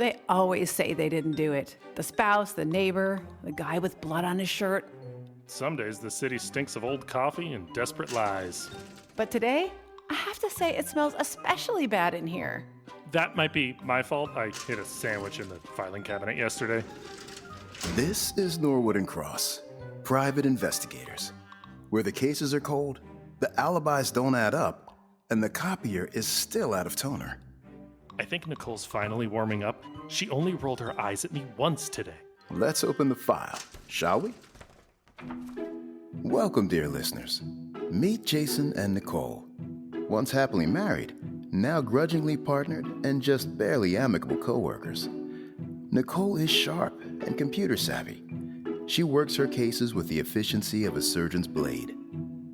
They always say they didn't do it. The spouse, the neighbor, the guy with blood on his shirt. Some days the city stinks of old coffee and desperate lies. But today, I have to say it smells especially bad in here. That might be my fault. I hid a sandwich in the filing cabinet yesterday. This is Norwood and Cross, private investigators. Where the cases are cold, the alibis don't add up, and the copier is still out of toner. I think Nicole's finally warming up. She only rolled her eyes at me once today. Let's open the file, shall we? Welcome, dear listeners. Meet Jason and Nicole. Once happily married, now grudgingly partnered and just barely amicable co-workers. Nicole is sharp and computer savvy. She works her cases with the efficiency of a surgeon's blade.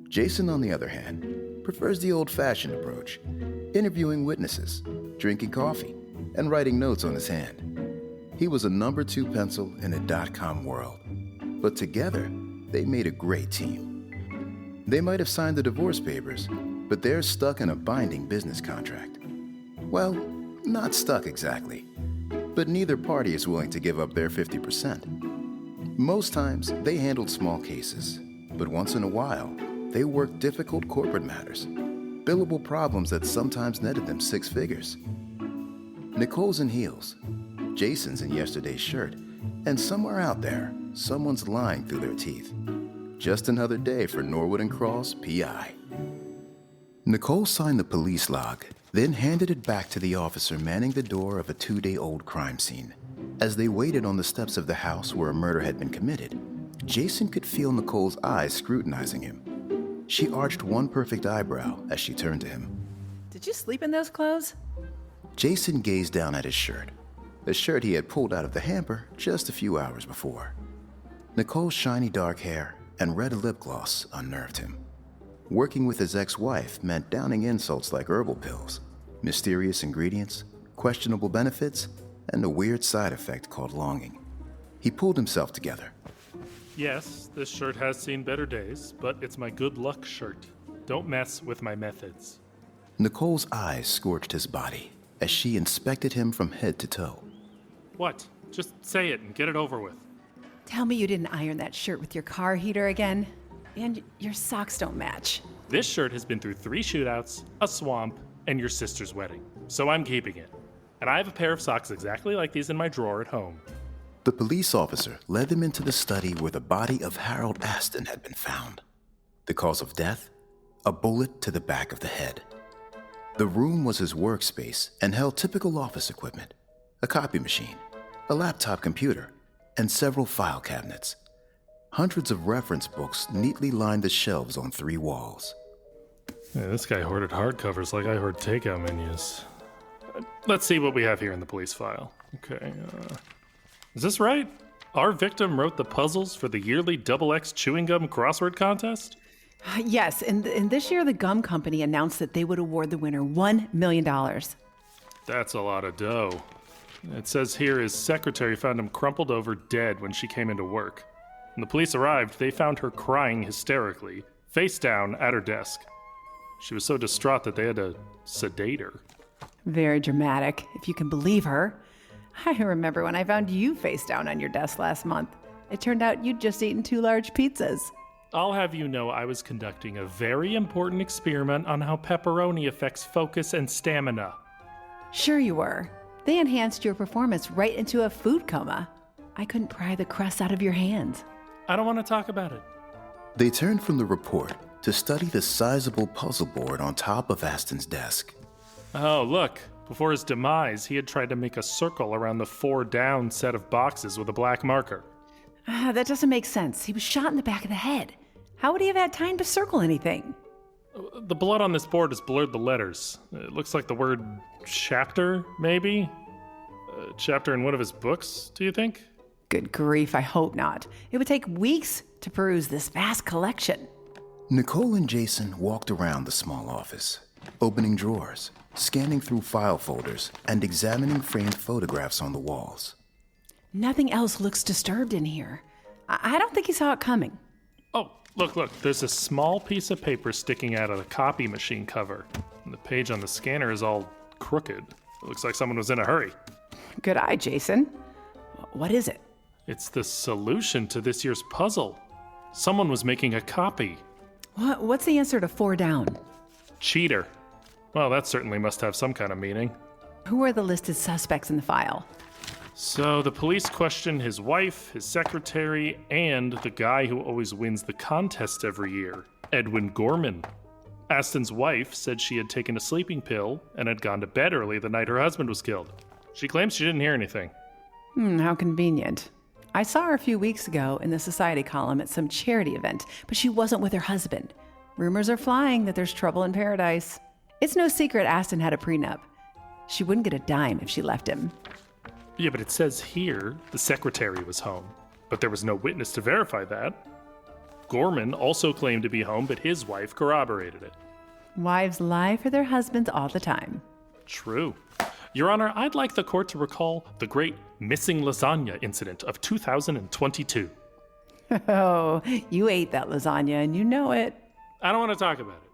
Jason, on the other hand, prefers the old-fashioned approach, interviewing witnesses, drinking coffee, and writing notes on his hand. He was a number 2 pencil in a .com world, but together, they made a great team. They might have signed the divorce papers, but they're stuck in a binding business contract. Well, not stuck exactly, but neither party is willing to give up their 50%. Most times, they handled small cases, but once in a while, they worked difficult corporate matters, billable problems that sometimes netted them 6 figures. Nicole's in heels, Jason's in yesterday's shirt, and somewhere out there, someone's lying through their teeth. Just another day for Norwood and Cross PI. Nicole signed the police log, then handed it back to the officer manning the door of a 2-day-old crime scene. As they waited on the steps of the house where a murder had been committed, Jason could feel Nicole's eyes scrutinizing him. She arched one perfect eyebrow as she turned to him. Did you sleep in those clothes? Jason gazed down at his shirt, the shirt he had pulled out of the hamper just a few hours before. Nicole's shiny dark hair and red lip gloss unnerved him. Working with his ex-wife meant downing insults like herbal pills, mysterious ingredients, questionable benefits, and a weird side effect called longing. He pulled himself together. Yes, this shirt has seen better days, but it's my good luck shirt. Don't mess with my methods. Nicole's eyes scorched his body as she inspected him from head to toe. What? Just say it and get it over with. Tell me you didn't iron that shirt with your car heater again. And your socks don't match. This shirt has been through 3 shootouts, a swamp, and your sister's wedding, so I'm keeping it. And I have a pair of socks exactly like these in my drawer at home. The police officer led them into the study where the body of Harold Aston had been found. The cause of death? A bullet to the back of the head. The room was his workspace and held typical office equipment, a copy machine, a laptop computer, and several file cabinets. Hundreds of reference books neatly lined the shelves on 3 walls. Yeah, this guy hoarded hardcovers like I hoard takeout menus. Let's see what we have here in the police file. Okay, is this right? Our victim wrote the puzzles for the yearly XX chewing gum crossword contest? Yes, and this year the gum company announced that they would award the winner $1 million. That's a lot of dough. It says here his secretary found him crumpled over dead when she came into work. When the police arrived, they found her crying hysterically, face down at her desk. She was so distraught that they had to sedate her. Very dramatic, if you can believe her. I remember when I found you face down on your desk last month. It turned out you'd just eaten 2 large pizzas. I'll have you know I was conducting a very important experiment on how pepperoni affects focus and stamina. Sure you were. They enhanced your performance right into a food coma. I couldn't pry the crust out of your hands. I don't want to talk about it. They turned from the report to study the sizable puzzle board on top of Aston's desk. Oh, look. Before his demise, he had tried to make a circle around the 4 down set of boxes with a black marker. That doesn't make sense. He was shot in the back of the head. How would he have had time to circle anything? The blood on this board has blurred the letters. It looks like the word chapter, maybe? Chapter in one of his books, do you think? Good grief, I hope not. It would take weeks to peruse this vast collection. Nicole and Jason walked around the small office, opening drawers, scanning through file folders, and examining framed photographs on the walls. Nothing else looks disturbed in here. I don't think he saw it coming. Oh, look, there's a small piece of paper sticking out of the copy machine cover. And the page on the scanner is all crooked. It looks like someone was in a hurry. Good eye, Jason. What is it? It's the solution to this year's puzzle. Someone was making a copy. What's the answer to 4 down? Cheater. Well, that certainly must have some kind of meaning. Who are the listed suspects in the file? So the police questioned his wife, his secretary, and the guy who always wins the contest every year, Edwin Gorman. Aston's wife said she had taken a sleeping pill and had gone to bed early the night her husband was killed. She claims she didn't hear anything. How convenient. I saw her a few weeks ago in the society column at some charity event, but she wasn't with her husband. Rumors are flying that there's trouble in paradise. It's no secret Aston had a prenup. She wouldn't get a dime if she left him. Yeah, but it says here the secretary was home, but there was no witness to verify that. Gorman also claimed to be home, but his wife corroborated it. Wives lie for their husbands all the time. True. Your Honor, I'd like the court to recall the great missing lasagna incident of 2022. Oh, you ate that lasagna and you know it. I don't want to talk about it,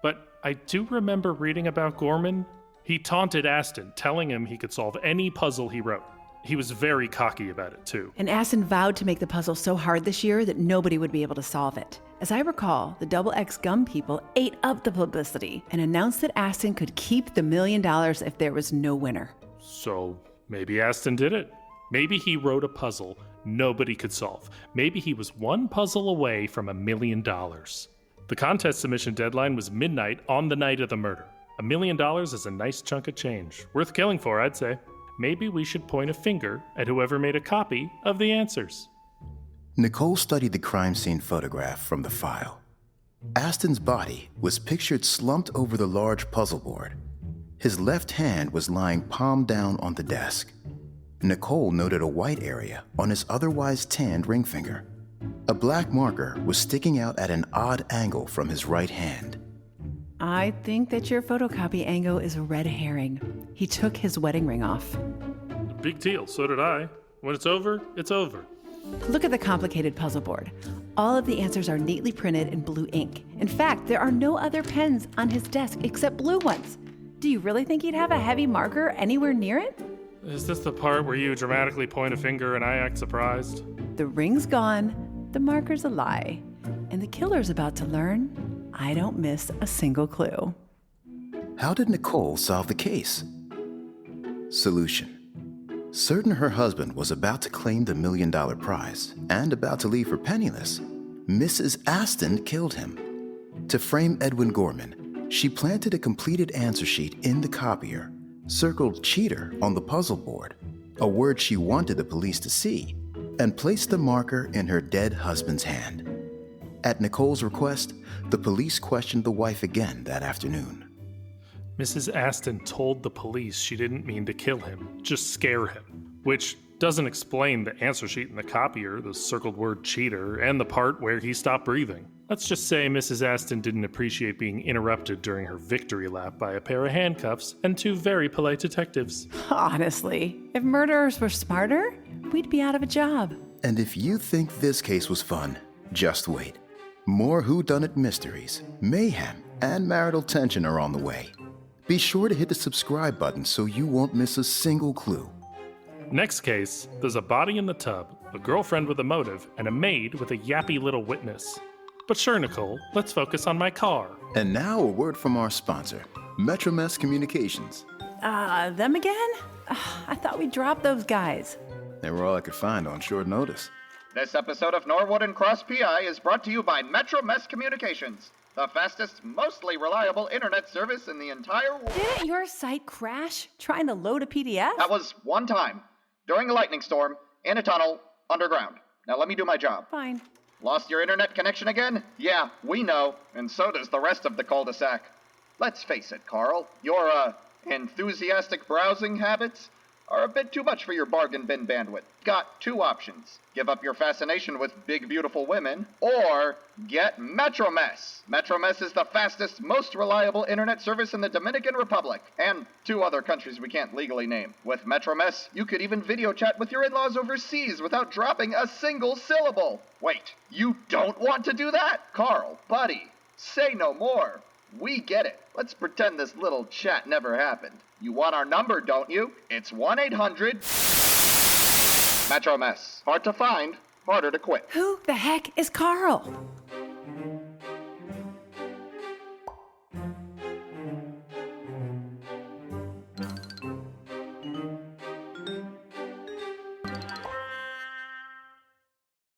but I do remember reading about Gorman. He taunted Aston, telling him he could solve any puzzle he wrote. He was very cocky about it, too. And Aston vowed to make the puzzle so hard this year that nobody would be able to solve it. As I recall, the Double X gum people ate up the publicity and announced that Aston could keep the $1 million if there was no winner. So maybe Aston did it. Maybe he wrote a puzzle nobody could solve. Maybe he was one puzzle away from $1 million. The contest submission deadline was midnight on the night of the murder. $1 million is a nice chunk of change. Worth killing for, I'd say. Maybe we should point a finger at whoever made a copy of the answers. Nicole studied the crime scene photograph from the file. Aston's body was pictured slumped over the large puzzle board. His left hand was lying palm down on the desk. Nicole noted a white area on his otherwise tanned ring finger. A black marker was sticking out at an odd angle from his right hand. I think that your photocopy angle is a red herring. He took his wedding ring off. Big deal, so did I. When it's over, it's over. Look at the complicated puzzle board. All of the answers are neatly printed in blue ink. In fact, there are no other pens on his desk except blue ones. Do you really think he'd have a heavy marker anywhere near it? Is this the part where you dramatically point a finger and I act surprised? The ring's gone, the marker's a lie, and the killer's about to learn I don't miss a single clue. How did Nicole solve the case? Solution. Certain her husband was about to claim the $1 million prize and about to leave her penniless, Mrs. Aston killed him. To frame Edwin Gorman, she planted a completed answer sheet in the copier, circled cheater on the puzzle board, a word she wanted the police to see, and placed the marker in her dead husband's hand. At Nicole's request, the police questioned the wife again that afternoon. Mrs. Aston told the police she didn't mean to kill him, just scare him, which doesn't explain the answer sheet in the copier, the circled word cheater, and the part where he stopped breathing. Let's just say Mrs. Aston didn't appreciate being interrupted during her victory lap by a pair of handcuffs and 2 very polite detectives. Honestly, if murderers were smarter, we'd be out of a job. And if you think this case was fun, just wait. More whodunit mysteries, mayhem, and marital tension are on the way. Be sure to hit the subscribe button so you won't miss a single clue. Next case, there's a body in the tub, a girlfriend with a motive, and a maid with a yappy little witness. But sure, Nicole, let's focus on my car. And now a word from our sponsor, Metromess Communications. Them again? I thought we dropped those guys. They were all I could find on short notice. This episode of Norwood and Cross PI is brought to you by Metromess Communications, the fastest, mostly reliable internet service in the entire world. Didn't your site crash trying to load a PDF? That was one time, during a lightning storm, in a tunnel, underground. Now let me do my job. Fine. Lost your internet connection again? Yeah, we know, and so does the rest of the cul-de-sac. Let's face it, Carl, your, enthusiastic browsing habits are a bit too much for your bargain bin bandwidth. Got 2 options. Give up your fascination with big, beautiful women, or get Metromess. Metromess is the fastest, most reliable internet service in the Dominican Republic, and 2 other countries we can't legally name. With Metromess, you could even video chat with your in-laws overseas without dropping a single syllable. Wait, you don't want to do that? Carl, buddy, say no more. We get it. Let's pretend this little chat never happened. You want our number, don't you? It's 1-800... Metro Mess. Hard to find, harder to quit. Who the heck is Carl?